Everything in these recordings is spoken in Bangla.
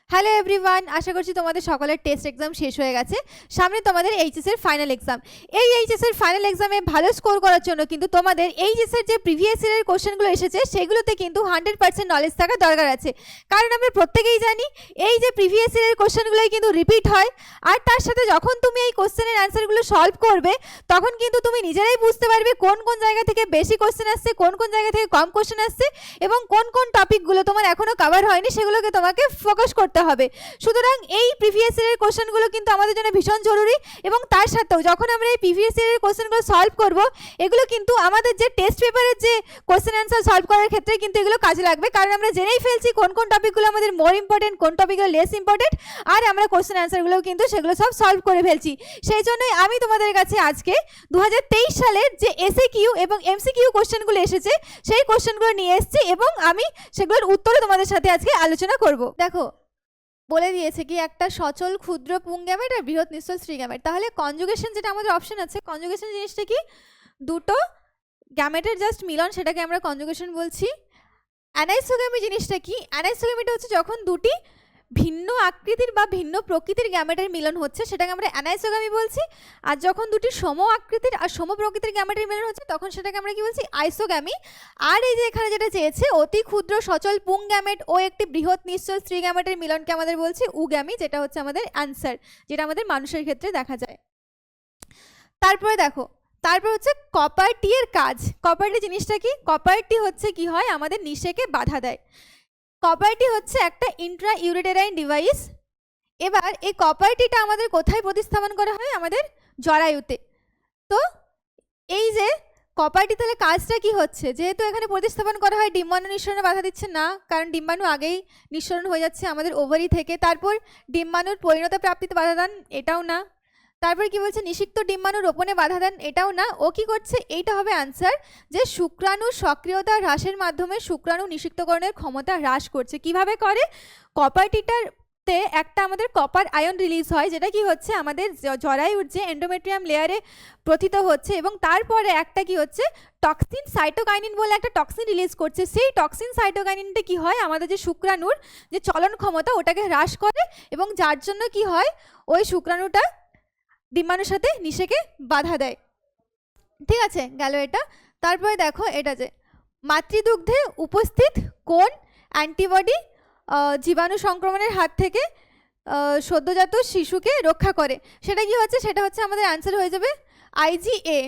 হ্যালো এভরিওয়ান, আশা করছি তোমাদের সকলের টেস্ট এক্সাম শেষ হয়ে গেছে। সামনে তোমাদের এইচএস এর ফাইনাল এক্সাম। এই এইচএস এর ফাইনাল এক্সামে ভালো স্কোর করার জন্য কিন্তু তোমাদের এইচএস এর যে প্রিভিয়াস ইয়ারের কোশ্চেনগুলো এসেছে সেগুলোতে কিন্তু 100% নলেজ থাকা দরকার আছে। কারণ আমরা প্রত্যেকেই জানি এই যে প্রিভিয়াস ইয়ারের কোশ্চেনগুলোই কিন্তু রিপিট হয়, আর তার সাথে যখন তুমি এই কোশ্চেনের অ্যান্সারগুলো সলভ করবে তখন কিন্তু তুমি নিজেরাই বুঝতে পারবে কোন কোন জায়গা থেকে বেশি কোশ্চেন আসছে, কোন কোন জায়গা থেকে কম কোশ্চেন আসছে, এবং কোন কোন টপিকগুলো তোমার এখনো কভার হয়নি সেগুলোকে তোমাকে ফোকাস করতে হবে। সুতরাং এই প্রিভিয়াস ইয়ারের কোশ্চেনগুলো কিন্তু আমাদের জন্য ভীষণ জরুরি, এবং তার সাথেও যখন আমরা এই প্রিভিয়াস ইয়ারের কোশ্চেনগুলো সলভ করব এগুলো কিন্তু আমাদের যে টেস্ট পেপারের যে কোশ্চেন অ্যান্সার সলভ করার ক্ষেত্রে কিন্তু এগুলো কাজে লাগবে। কারণ আমরা জেনেই ফেলছি কোন কোন টপিকগুলো আমাদের মোর ইম্পর্টেন্ট, কোন টপিকগুলো লেস ইম্পর্টেন্ট, আর আমরা কোশ্চেন অ্যান্সারগুলোও কিন্তু সেগুলো সব সলভ করে ফেলছি। সেই জন্যই আমি তোমাদের কাছে আজকে 2023 সালের যে এসএকিউ এবং এমসিকিউ কোশ্চেনগুলো এসেছে সেই কোশ্চেনগুলো নিয়ে এসেছি, এবং আমি সেগুলোর উত্তরে তোমাদের সাথে আজকে আলোচনা করব। দেখো, বলে দিয়েছে কি একটা সচল ক্ষুদ্র পুং গ্যামেট আর বৃহৎ নিশ্চল স্ত্রী গ্যামেট। তাহলে কনজুগেশন যেটা আমাদের অপশন আছে, কনজুগেশন জিনিসটা কি? দুটো গ্যামেটের জাস্ট মিলন, সেটাকে আমরা কনজুগেশন বলছি। অ্যানাইসোগ্যামি জিনিসটা কি? অ্যানাইসোগ্যামিটা হচ্ছে যখন দুটি ভিন্ন আকৃতির বা ভিন্ন প্রকৃতির গ্যামেটের মিলন হচ্ছে সেটাকে আমরা অ্যানাইসোগ্যামি বলছি। আর যখন দুটি সম আকৃতির আর সম প্রকৃতির গ্যামেটের মিলন হচ্ছে তখন সেটাকে আমরা কি বলছি? আইসোগ্যামি। আর এই যে এখানে যেটা চেয়েছে অতি ক্ষুদ্র সচল পুং গ্যামেট ও একটি বৃহৎ নিশ্চল স্ত্রী গ্যামেটের মিলনকে আমাদের বলছি উগ্যামি, যেটা হচ্ছে আমাদের অ্যান্সার, যেটা আমাদের মানুষের ক্ষেত্রে দেখা যায়। তারপরে দেখো, তারপর হচ্ছে কপার টি এর কাজ। কপার টি জিনিসটা কি? কপার টি হচ্ছে কি হয়, আমাদের নিষেকে বাধা দেয়। কপার টি হচ্ছে একটা ইন্ট্রা ইউরেটেরাইন ডিভাইস। এবার এই কপার টিটা আমাদের কোথায় প্রতিস্থাপন করা হয়? আমাদের জরায়ুতে। তো এই যে কপার টি, তাহলে কাজটা কি হচ্ছে? যেহেতু এখানে প্রতিস্থাপন করা হয়, ডিম্বাণু নিঃসরণে বাধা দিচ্ছে না, কারণ ডিম্বাণু আগেই নিঃসরণ হয়ে যাচ্ছে আমাদের ওভারি থেকে। তারপর ডিম্বাণুর পরিণত প্রাপ্তিতে বাধা দেন, এটাও না। তারপর কি বলছে? নিষিক্ত ডিম্বাণু রোপণে বাধা দেন, এটাও না। ও কি করছে? এইটা হবে আনসার, যে শুক্রাণুর সক্রিয়তা হ্রাসের মাধ্যমে শুক্রাণু নিষিক্তকরণের ক্ষমতা হ্রাস করছে। কিভাবে করে? কপার টিটাতে একটা আমাদের কপার আয়ন রিলিজ হয়, যেটা কি হচ্ছে আমাদের জরায়ুর যে এন্ডোমেট্রিয়াম লেয়ারে প্রথিত হচ্ছে, এবং তারপরে একটা কি হচ্ছে টক্সিন সাইটোকাইনিন বলে একটা টক্সিন রিলিজ করছে। সেই টক্সিন সাইটোকাইনিনটা কি হয়, আমাদের যে শুক্রাণুর যে চলন ক্ষমতা ওটাকে হ্রাস করে, এবং যার জন্য কি হয়, ওই শুক্রাণুটা ডিম্বাণুর সাথে নিষেকে বাধা দেয়। ঠিক আছে, গেল এটা। তারপরে দেখো, এটা যে মাতৃদুগ্ধে উপস্থিত কোন অ্যান্টিবডি জীবাণু সংক্রমণের হাত থেকে সদ্যজাত শিশুকে রক্ষা করে, সেটা কি হচ্ছে? সেটা হচ্ছে আমাদের অ্যান্সার হয়ে যাবে আইজিএ।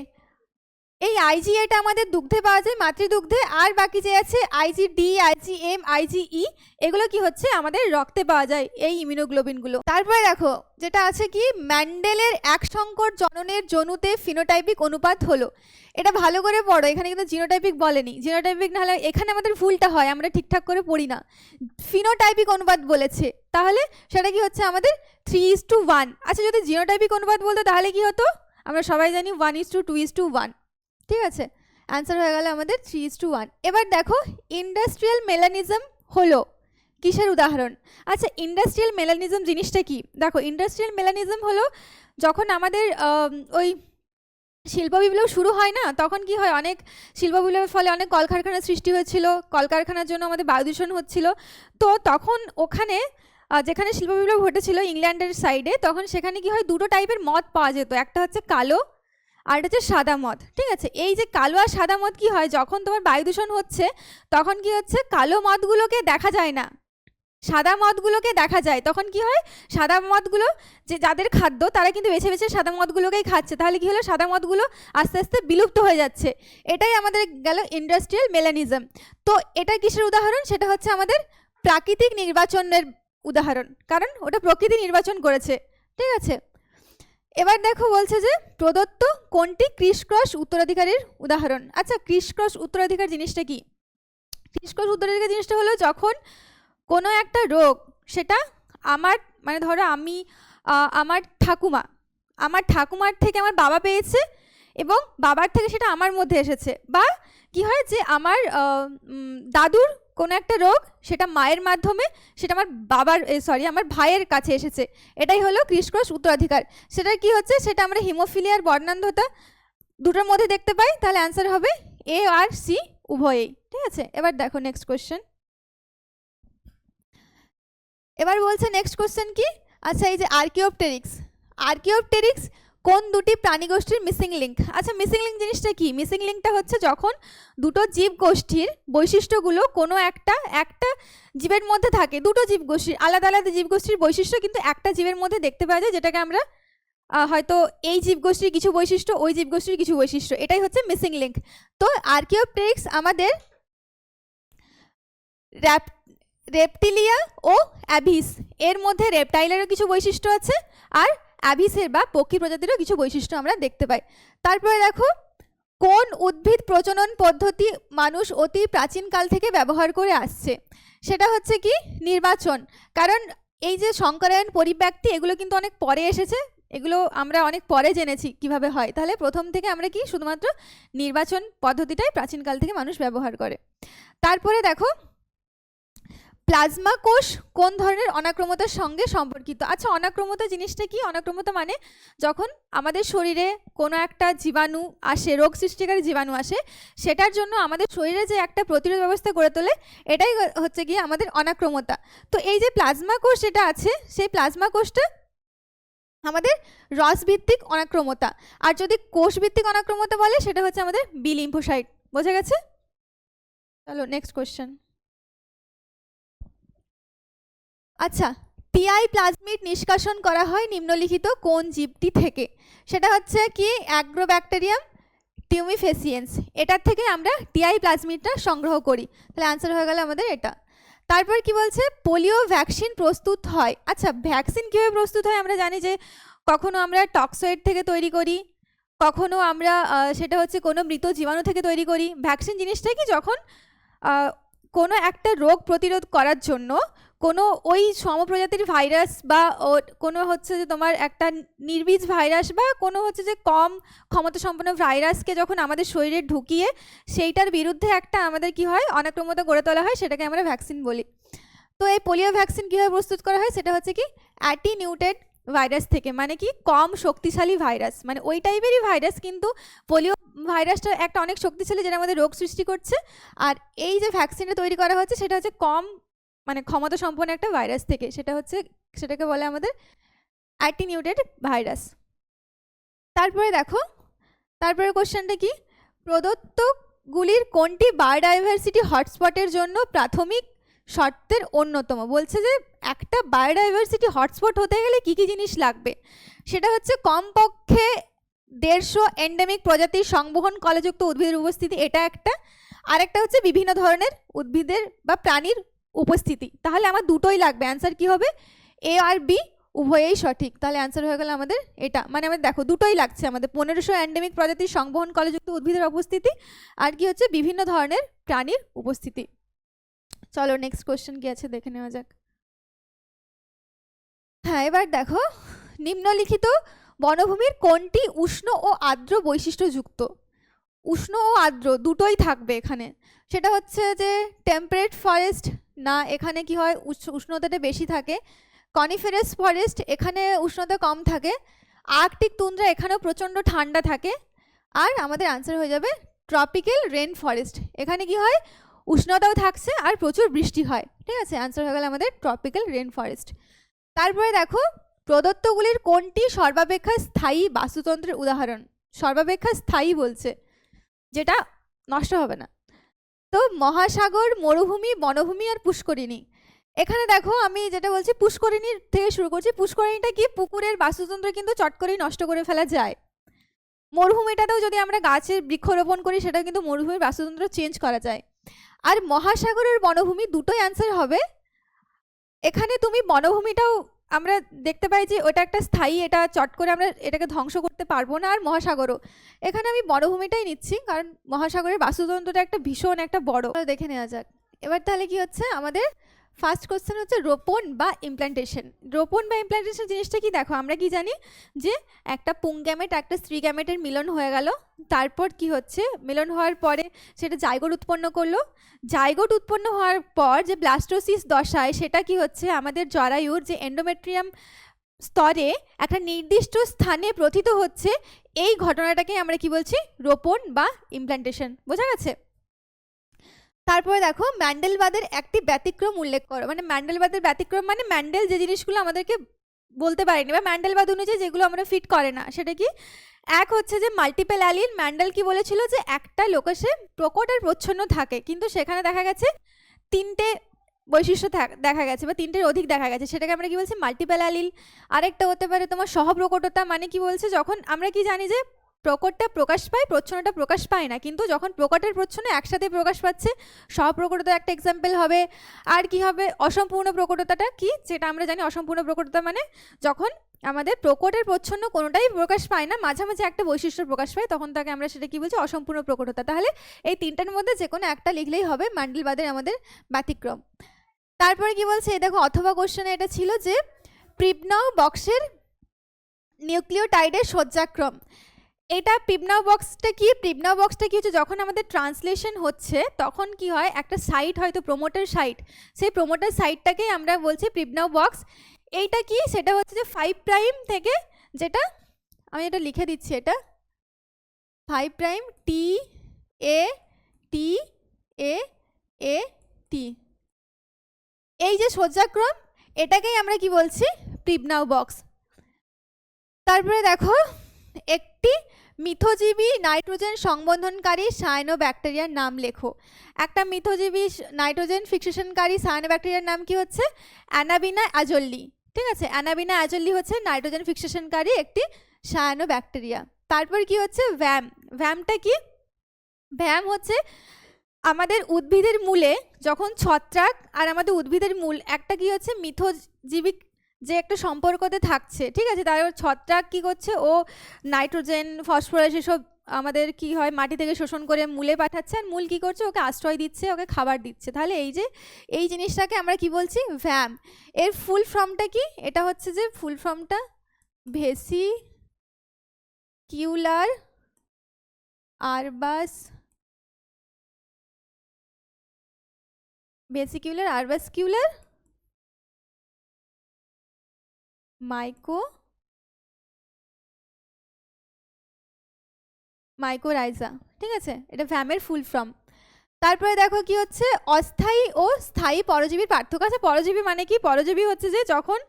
এই আইজিএটা আমাদের দুগ্ধে পাওয়া যায়, মাতৃদুগ্ধে। আর বাকি যে আছে আইজিডি, আইজিএম, আইজিই, এগুলো কি হচ্ছে আমাদের রক্তে পাওয়া যায়, এই ইমিউনোগ্লোবিনগুলো। তারপরে দেখো যেটা আছে কি, ম্যান্ডেলের এক সংকর জননের জনুতে ফিনোটাইপিক অনুপাত হলো। এটা ভালো করে পড়ো, এখানে কিন্তু জিনোটাইপিক বলেনি। জিনোটাইপিক না হলে এখানে আমাদের ভুলটা হয়, আমরা ঠিকঠাক করে পড়ি না। ফিনোটাইপিক অনুপাত বলেছে, তাহলে সেটা কি হচ্ছে আমাদের 3:1। আচ্ছা, যদি জিনোটাইপিক অনুপাত বলতো তাহলে কি হতো? আমরা সবাই জানি 1:2:1। ঠিক আছে, অ্যান্সার হয়ে গেল আমাদের 3:1। এবার দেখো, ইন্ডাস্ট্রিয়াল মেলানিজম হলো কিসের উদাহরণ? আচ্ছা, ইন্ডাস্ট্রিয়াল মেলানিজম জিনিসটা কি? দেখো, ইন্ডাস্ট্রিয়াল মেলানিজম হলো যখন আমাদের ওই শিল্প বিপ্লব শুরু হয় না, তখন কি হয়, অনেক শিল্প বিপ্লবের ফলে অনেক কলকারখানার সৃষ্টি হয়েছিল, কলকারখানার জন্য আমাদের বায়ু দূষণ হচ্ছিল। তো তখন ওখানে যেখানে শিল্প বিপ্লব ঘটেছিল ইংল্যান্ডের সাইডে, তখন সেখানে কি হয়, দুটো টাইপের মদ পাওয়া যেত, একটা হচ্ছে কালো আর এটা হচ্ছে সাদা মদ। ঠিক আছে, এই যে কালো আর সাদা মদ কি হয়, যখন তোমার বায়ু দূষণ হচ্ছে তখন কি হচ্ছে, কালো মদগুলোকে দেখা যায় না, সাদা মদগুলোকে দেখা যায়। তখন কি হয়, সাদা মদগুলো যে যাদের খাদ্য তারা কিন্তু বেছে বেছে সাদা মদগুলোকেই খাচ্ছে। তাহলে কি হলো, সাদা মদগুলো আস্তে আস্তে বিলুপ্ত হয়ে যাচ্ছে। এটাই আমাদের গেল ইন্ডাস্ট্রিয়াল মেলানিজম। তো এটা কিসের উদাহরণ? সেটা হচ্ছে আমাদের প্রাকৃতিক নির্বাচনের উদাহরণ, কারণ ওটা প্রকৃতি নির্বাচন করেছে। ঠিক আছে, এবার দেখো বলছে যে প্রদত্ত কোনটি ক্রিস ক্রস উত্তরাধিকারীর উদাহরণ? আচ্ছা, ক্রিস ক্রস উত্তরাধিকার জিনিসটা কি? ক্রিস ক্রস উত্তরাধিকার জিনিসটা হলো যখন কোনো একটা রোগ, সেটা আমার মানে ধরো আমি আমার ঠাকুমার থেকে আমার বাবা পেয়েছে, এবং বাবার থেকে সেটা আমার মধ্যে এসেছে। বা কি হয় যে আমার দাদুর কোনো একটা রোগ, সেটা মায়ের মাধ্যমে সেটা আমার ভাইয়ের কাছে এসেছে। এটাই হলো ক্রিস ক্রস উত্তরাধিকার। সেটা কি হচ্ছে, সেটা আমরা হিমোফিলিয়ার বর্ণান্ধতা দুটোর মধ্যে দেখতে পাই। তাহলে অ্যান্সার হবে এ আর সি উভয়েই। ঠিক আছে, এবার দেখো নেক্সট কোয়েশ্চেন। এবার বলছে নেক্সট কোশ্চেন কি, আচ্ছা এই যে আর্কিওপটেরিক্স কোন দুটি প্রাণী গোষ্ঠীর মিসিং লিঙ্ক? আচ্ছা মিসিং লিঙ্ক জিনিসটা কি? মিসিং লিঙ্কটা হচ্ছে যখন দুটো জীব গোষ্ঠীর বৈশিষ্ট্যগুলো কোনো একটা জীবের মধ্যে থাকে, দুটো জীব গোষ্ঠীর আলাদা আলাদা জীব গোষ্ঠীর বৈশিষ্ট্য কিন্তু একটা জীবের মধ্যে দেখতে পাওয়া যায়, যেটাকে আমরা হয়তো এই জীবগোষ্ঠীর কিছু বৈশিষ্ট্য, ওই জীবগোষ্ঠীর কিছু বৈশিষ্ট্য, এটাই হচ্ছে মিসিং লিঙ্ক। তো আর্কিওপটেরিক্স আমাদের রেপটিলিয়া ও অ্যাভিস এর মধ্যে রেপটাইলেরও কিছু বৈশিষ্ট্য আছে, আর অ্যাভিসের বা পক্ষী প্রজাতিরও কিছু বৈশিষ্ট্য আমরা দেখতে পাই। তারপরে দেখো কোন উদ্ভিদ প্রজনন পদ্ধতি মানুষ অতি প্রাচীনকাল থেকে ব্যবহার করে আসছে? সেটা হচ্ছে কি নির্বাচন। কারণ এই যে সংকরায়ন, পরিব্যক্তি, এগুলো কিন্তু অনেক পরে এসেছে, এগুলো আমরা অনেক পরে জেনেছি কিভাবে হয়। তাহলে প্রথম থেকে আমরা কি শুধুমাত্র নির্বাচন পদ্ধতিটাই প্রাচীনকাল থেকে মানুষ ব্যবহার করে। তারপরে দেখো প্লাজমা কোষ কোন ধরনের অনাক্রমতার সঙ্গে সম্পর্কিত? আচ্ছা অনাক্রমতা জিনিসটা কি? অনাক্রমতা মানে যখন আমাদের শরীরে কোনো একটা জীবাণু আসে, রোগ সৃষ্টিকারী জীবাণু আসে, সেটার জন্য আমাদের শরীরে যে একটা প্রতিরোধ ব্যবস্থা গড়ে তোলে, এটাই হচ্ছে গিয়ে আমাদের অনাক্রমতা। তো এই যে প্লাজমা কোষ যেটা আছে, সেই প্লাজমা কোষটা আমাদের রসভিত্তিক অনাক্রমতা, আর যদি কোষভিত্তিক অনাক্রমতা বলে সেটা হচ্ছে আমাদের বি লিম্ফোসাইট। বোঝা গেছে? চলো নেক্সট কোশ্চেন। আচ্ছা টিআই প্লাজমিড নিষ্কাশন করা হয় নিম্নলিখিত কোন জীবটি থেকে? সেটা হচ্ছে কি অ্যাগ্রোব্যাকটেরিয়াম টিউমিফেসিয়েন্স, এটার থেকে আমরা টিআই প্লাজমিডটা সংগ্রহ করি। তাহলে আনসার হয়ে গেল আমাদের এটা। তারপর কি বলছে পোলিও ভ্যাকসিন প্রস্তুত হয়। আচ্ছা ভ্যাকসিন কীভাবে প্রস্তুত হয়? আমরা জানি যে কখনো আমরা টক্সয়েড থেকে তৈরি করি, কখনো আমরা সেটা হচ্ছে কোনো মৃত জীবাণু থেকে তৈরি করি। ভ্যাকসিন জিনিসটা কি যখন কোনো একটা রোগ প্রতিরোধ করার জন্য কোনো ওই সমপ্রজাতির ভাইরাস বা কোনো হচ্ছে যে তোমার একটা নির্বীজ ভাইরাস বা কোনো হচ্ছে যে কম ক্ষমতা সম্পন্ন ভাইরাসকে যখন আমাদের শরীরে ঢুকিয়ে সেইটার বিরুদ্ধে একটা আমাদের কি হয় অনাক্রমতা গড়ে তোলা হয়, সেটাকে আমরা ভ্যাকসিন বলি। তো এই পোলিও ভ্যাকসিন কীভাবে প্রস্তুত করা হয়? সেটা হচ্ছে কি অ্যাটিনিউটেড ভাইরাস থেকে, মানে কি কম শক্তিশালী ভাইরাস, মানে ওই টাইপেরই ভাইরাস কিন্তু পোলিও ভাইরাসটা একটা অনেক শক্তিশালী, যেটা আমাদের রোগ সৃষ্টি করছে। আর এই যে ভ্যাকসিনটা তৈরি করা হচ্ছে সেটা হচ্ছে কম মানে ক্ষমতা সম্পন্ন একটা ভাইরাস থেকে, সেটাকে বলে আমাদের অ্যাটিনিউটেড ভাইরাস। তারপরে দেখো তারপরে কোশ্চেনটা কি প্রদত্তগুলির কোনটি বায়োডাইভার্সিটি হটস্পটের জন্য প্রাথমিক শর্তের অন্যতম? বলছে যে একটা বায়োডাইভার্সিটি হটস্পট হতে গেলে কি কি জিনিস লাগবে? সেটা হচ্ছে কমপক্ষে 150 এন্ডেমিক প্রজাতির সংবহন কলাযুক্ত উদ্ভিদের উপস্থিতি, এটা একটা। আরেকটা হচ্ছে বিভিন্ন ধরনের উদ্ভিদের বা প্রাণীর উপস্থিতি। তাহলে আমার দুটোই লাগবে। অ্যান্সার কি হবে? এ আর বি উভয়েই সঠিক। তাহলে অ্যান্সার হয়ে গেল আমাদের এটা। মানে আমাদের দেখো দুটোই লাগছে, আমাদের 1500 এন্ডেমিক প্রজাতির সংবহন কলাযুক্ত উদ্ভিদের উপস্থিতি, আর কি হচ্ছে বিভিন্ন ধরনের প্রাণীর উপস্থিতি। চলো নেক্সট কোশ্চেন কি আছে দেখে নেওয়া যাক। হ্যাঁ এবার দেখো নিম্নলিখিত বনভূমির কোনটি উষ্ণ ও আর্দ্র বৈশিষ্ট্যযুক্ত? উষ্ণ ও আর্দ্র দুটোই থাকবে এখানে। সেটা হচ্ছে যে টেম্পারেট ফরেস্ট না, এখানে কি হয় উষ্ণতাটা বেশি থাকে। কনিফেরাস ফরেস্ট, এখানে উষ্ণতা কম থাকে। আর্কটিক তুন্দ্রা, এখানেও প্রচণ্ড ঠান্ডা থাকে। আর আমাদের আনসার হয়ে যাবে ট্রপিক্যাল রেন ফরেস্ট, এখানে কি হয় উষ্ণতাও থাকছে আর প্রচুর বৃষ্টি হয়। ঠিক আছে, আনসার হয়ে গেল আমাদের ট্রপিক্যাল রেন ফরেস্ট। তারপরে দেখো প্রদত্তগুলির কোনটি সর্বাপেক্ষা স্থায়ী বাস্তুতন্ত্রের উদাহরণ? সর্বাপেক্ষা স্থায়ী বলছে, যেটা নষ্ট হবে না। তো মহাসাগর, মরুভূমি, বনভূমি আর পুষ্করিণী। এখানে দেখো আমি যেটা বলছি পুষ্করিণীর থেকে শুরু করছি। পুষ্করিণীটা কি পুকুরের বাস্তুতন্ত্র কিন্তু চট করেই নষ্ট করে ফেলা যায়। মরুভূমিটাতেও যদি আমরা গাছের বৃক্ষরোপণ করি সেটাও কিন্তু মরুভূমির বাস্তুতন্ত্র চেঞ্জ করা যায়। আর মহাসাগরের বনভূমি দুটোই অ্যান্সার হবে। এখানে তুমি বনভূমিটাও আমরা দেখতে পাই যে ওটা একটা স্থায়ী, এটা চট করে আমরা এটাকে ধ্বংস করতে পারবো না। আর মহাসাগরও, এখানে আমি বনভূমিটাই নিচ্ছি কারণ মহাসাগরের বাস্তুতন্ত্রটা একটা ভীষণ একটা বড়। দেখে নেওয়া যাক এবার তাহলে কি হচ্ছে আমাদের ফার্স্ট কোশ্চেন হচ্ছে রোপণ বা ইমপ্ল্যান্টেশন। রোপণ বা ইমপ্ল্যান্টেশন জিনিসটা কি? দেখো আমরা কি জানি যে একটা পুংগ্যামেট একটা স্ত্রী গ্যামেটের মিলন হয়ে গেল, তারপর কি হচ্ছে মিলন হওয়ার পরে সেটা জাইগোট উৎপন্ন করলো। জাইগোট উৎপন্ন হওয়ার পর যে ব্লাস্টোসিস দশায় সেটা কি হচ্ছে আমাদের জরায়ুর যে এন্ডোমেট্রিয়াম স্তরে একটা নির্দিষ্ট স্থানে প্রথিত হচ্ছে। এই ঘটনাটাকে আমরা কি বলছি? রোপণ বা ইমপ্ল্যান্টেশন। বোঝা গেছে? তারপরে দেখো ম্যান্ডেলবাদের একটি ব্যতিক্রম উল্লেখ করো। মানে ম্যান্ডেলবাদের ব্যতিক্রম মানে ম্যান্ডেল যে জিনিসগুলো আমাদেরকে বলতে পারেনি বা ম্যান্ডেলবাদ অনুযায়ী যেগুলো আমরা ফিট করে না, সেটা কি? এক হচ্ছে যে মাল্টিপল অ্যালিল। ম্যান্ডেল কি বলেছিল যে একটা লোকেশে প্রকট আর প্রচ্ছন্ন থাকে, কিন্তু সেখানে দেখা গেছে তিনটে বৈশিষ্ট্য দেখা গেছে বা তিনটের অধিক দেখা গেছে, সেটাকে আমরা কি বলছি? Multiple allele. আরেকটা হতে পারে তোমার সহপ্রকটতা। মানে কি বলছে, যখন আমরা কি জানি যে প্রকটটা প্রকাশ পায়, প্রচ্ছন্নটা প্রকাশ পায় না, কিন্তু যখন প্রকটের প্রচ্ছন্ন একসাথে প্রকাশ পাচ্ছে, সহপ্রকটতা একটা এক্সাম্পল হবে। আর কি হবে? অসম্পূর্ণ প্রকটতাটা কি? যেটা আমরা জানি অসম্পূর্ণ প্রকটতা মানে যখন আমাদের প্রকটের প্রচ্ছন্ন কোনোটাই প্রকাশ পায় না, মাঝামাঝি একটা বৈশিষ্ট্য প্রকাশ পায়, তখন তাকে আমরা সেটা কি বলছি? অসম্পূর্ণ প্রকটতা। তাহলে এই তিনটার মধ্যে যে কোনো একটা লিখলেই হবে ম্যান্ডেলবাদের আমাদের ব্যতিক্রম। তারপরে কি বলছে, এই দেখো অথবা কোশ্চেনে এটা ছিল যে প্রিবনাউ বক্সের নিউক্লিওটাইডের সজ্জাক্রম। এটা প্রিবনাউ বক্সটা কি? প্রিবনাউ বক্সটা কি হচ্ছে, যখন আমাদের ট্রান্সলেশন হচ্ছে তখন কি হয়, একটা সাইট হয়তো প্রোমোটার সাইট, সেই প্রোমোটার সাইটটাকেই আমরা বলছি প্রিবনাউ বক্স। এইটা কি? সেটা হচ্ছে যে 5 প্রাইম থেকে, যেটা আমি এটা লিখে দিচ্ছি, এটা 5 প্রাইম টি এ টি এ এ টি, এই যে সজ্জাক্রম, এটাকেই আমরা কি বলছি? প্রিবনাউ বক্স। তারপরে দেখো একটি মিথজীবী নাইট্রোজেন সংবন্ধনকারী সায়ানোব্যাকটেরিয়ার নাম লেখো। একটা মিথজীবী নাইট্রোজেন ফিক্সেশনকারী সায়ানোব্যাকটেরিয়ার নাম কি হচ্ছে? অ্যানাবিনা অ্যাজোলি। ঠিক আছে, অ্যানাবিনা অ্যাজোলি হচ্ছে নাইট্রোজেন ফিক্সেশনকারী একটি সায়ানোব্যাকটেরিয়া। তারপর কি হচ্ছে? ভ্যাম। ভ্যামটা কি? ভ্যাম হচ্ছে আমাদের উদ্ভিদের মূলে যখন ছত্রাক আর আমাদের উদ্ভিদের মূল একটা কি হচ্ছে মিথজীবী যে একটা সম্পর্কতে থাকছে, ঠিক আছে, তার ছত্রাক কি করছে, ও নাইট্রোজেন ফসফরাস এসব আমাদের কি হয় মাটি থেকে শোষণ করে মূলে পাঠাচ্ছে, আর মূল কি করছে? ওকে আশ্রয় দিচ্ছে, ওকে খাবার দিচ্ছে। তাহলে এই যে এই জিনিসটাকে আমরা কি বলছি? ভ্যাম। এর ফুল ফর্মটা কি? এটা হচ্ছে যে ফুল ফর্মটা ভেসিকিউলার আরবাস ভেসিকিউলার আরবাসকিউলার মাইকোরাইজা। ঠিক আছে, এটা ভ্যামের ফুল ফর্ম। তারপরে দেখো কি হচ্ছে, অস্থায়ী ও স্থায়ী পরজীবীর পার্থক্য আছে। পরজীবী মানে কি? পরজীবী হচ্ছে যে যখন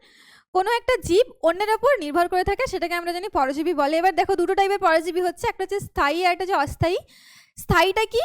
কোনো একটা জীব অন্যের ওপর নির্ভর করে থাকে, সেটাকে আমরা জানি পরজীবী বলে। এবার দেখো দুটো টাইপের পরজীবী হচ্ছে, একটা হচ্ছে স্থায়ী আর একটা হচ্ছে অস্থায়ী। স্থায়ীটা কি?